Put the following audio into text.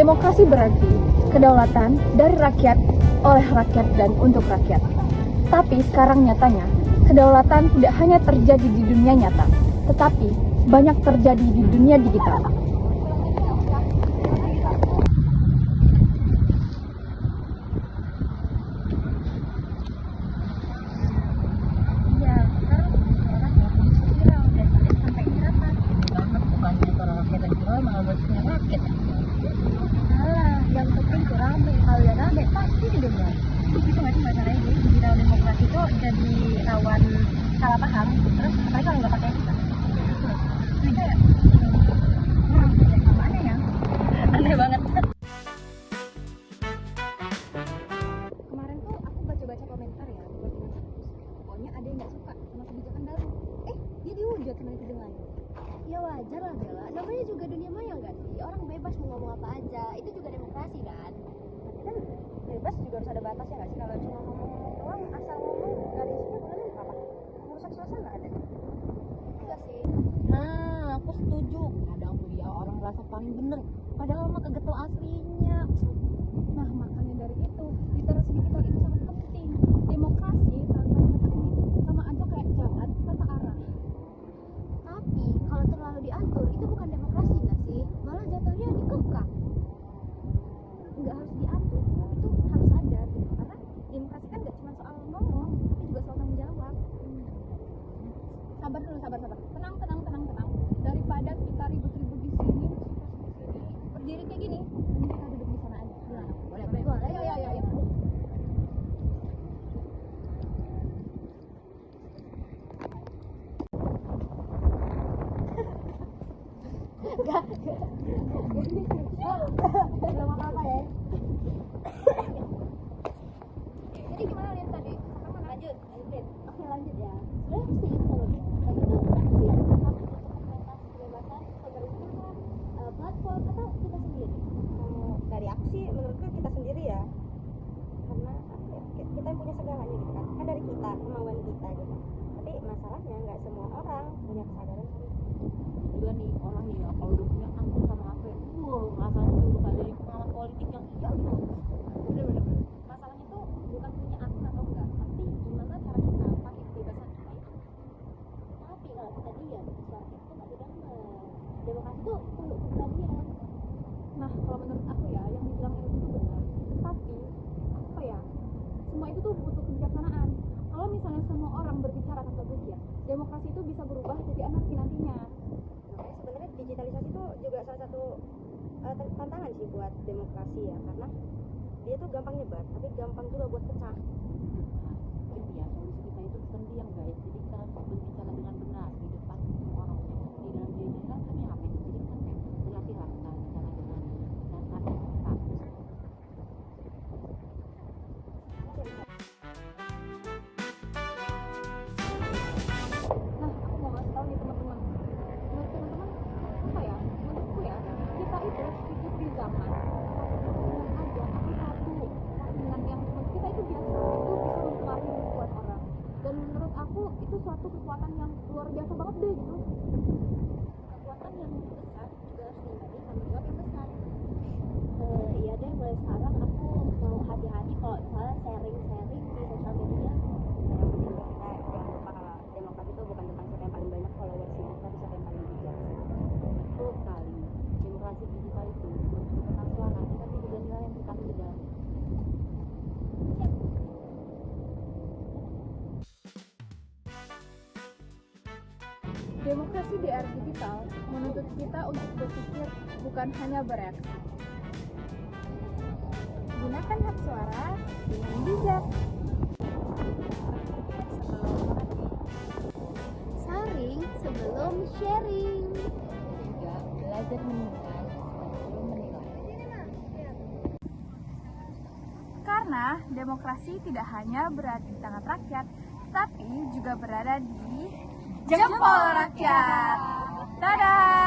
Demokrasi berarti kedaulatan dari rakyat, oleh rakyat, dan untuk rakyat. Tapi sekarang nyatanya, kedaulatan tidak hanya terjadi di dunia nyata, tetapi banyak terjadi di dunia digital. Yang penting tuh rame, kalau udah rame pasti didengar. Itu nggak sih masalahnya di digital demokrasi itu jadi rawan salah paham, terus apalagi kalau nggak pakai etika. Setuju ya? Mana ya? Aneh banget. Kemarin tuh aku baca-baca komentar ya buat teman kampus. Pokoknya ada yang nggak suka sama kebijakan baru. Dia dihujat sama netizen lain. Ya wajar lah Bella, namanya juga dunia maya nggak sih? Orang bebas mau ngomong apa aja, itu juga demokrasi kan? Tapi kan bebas juga harus ada batasnya nggak sih? Kalau cuma ngomong doang, asal ngomong nggak ada isinya, boleh apa? Merusak suasana ada? Enggak sih. Nah, aku setuju. Kadang tuh ya orang merasa paling bener, padahal mah kagak tau aslinya. Nah, makanya dari itu, literasi digital itu sangat penting. Demokrasi tanpa literasi sama aja kayak jalan tanpa arah. Tapi kalau terlalu diatur, itu bukan demokrasi nggak sih? Malah jatuhnya dikekang. Nggak harus diatur, itu harus sadar gitu. Karena demokrasi kan nggak cuma soal ngomong, tapi juga soal tanggung jawab. Sabar dulu, sabar. Tenang. Daripada kita ribut-ribut di sini, berdiri kayak gini, mending kita duduk di sana aja. Gimana? Boleh. Ayo. Belum apa-apa ya. Jadi gimana lihat tadi? Lanjut. Oke, lanjut ya. Sebenarnya sih kalau itu sanksi atas kebebasan pemerintah, platform atau kita sendiri. Dari aku sih menurutku kita sendiri ya. Karena kita yang punya segalanya gitu kan. Kan dari kita, kemauan kita gitu. Tapi masalahnya nggak semua orang punya kesadaran sama itu. Juga nih orang nih ya kalau udah punya akun sama HP, rasanya tuh udah kayak jadi pengamat politik yang iya gitu. Bener. Masalahnya tuh bukan punya akun atau enggak, tapi gimana cara kita pakai kebebasan kita itu. Tapi kalau kita lihat suara kita tuh nggak didengar. Demokrasi tuh perlu keberanian. Nah, kalau menurut aku ya, yang dibilang itu benar. Tapi, apa ya, semua itu tuh butuh kebijaksanaan. Kalau misalnya semua orang berbicara tanpa kajian, demokrasi itu bisa berubah jadi anarki nantinya. Makanya sebenarnya digitalisasi itu juga salah satu tantangan sih buat demokrasi ya, karena dia tuh gampang nyebar, tapi gampang juga buat pecah. Jadi ya solusi kita itu pendiam guys, jadi kita harus berbicara dengan benar di depan semua orang, di dalam diri kita kan ya apa itu, jadi kita kayak berlatihlah kita bicara dengan dasar kita. Nah, aku mau ngasih tahu nih teman-teman. Menurut teman-teman, apa ya? Menurutku ya, kita itu hidup di zaman satu aja, tapi satu dengan yang menurut kita itu biasa, itu bisa mempengaruhi buat orang. Dan menurut aku itu suatu kekuatan yang luar biasa banget deh gitu. Kekuatan yang besar juga harus diimbangi tanggung jawab yang besar. Iya deh, mulai sekarang aku mau hati-hati kalau misalnya sharing-sharing di sosial media. Yang penting kita jangan lupa kalau demokrasi itu bukan tentang siapa yang paling banyak followersnya, tapi siapa yang paling bijak. Betul sekali, demokrasi digital itu bukan cuma tentang suara, tapi juga nilai yang terkandung di dalam. Demokrasi di era digital menuntut kita untuk berpikir bukan hanya bereaksi. Gunakan hak suara dengan bijak. Saring sebelum sharing. Juga belajar mendengar sebelum menilai. Karena demokrasi tidak hanya berada di tangan rakyat, tapi juga berada di jempol rakyat. Dadah!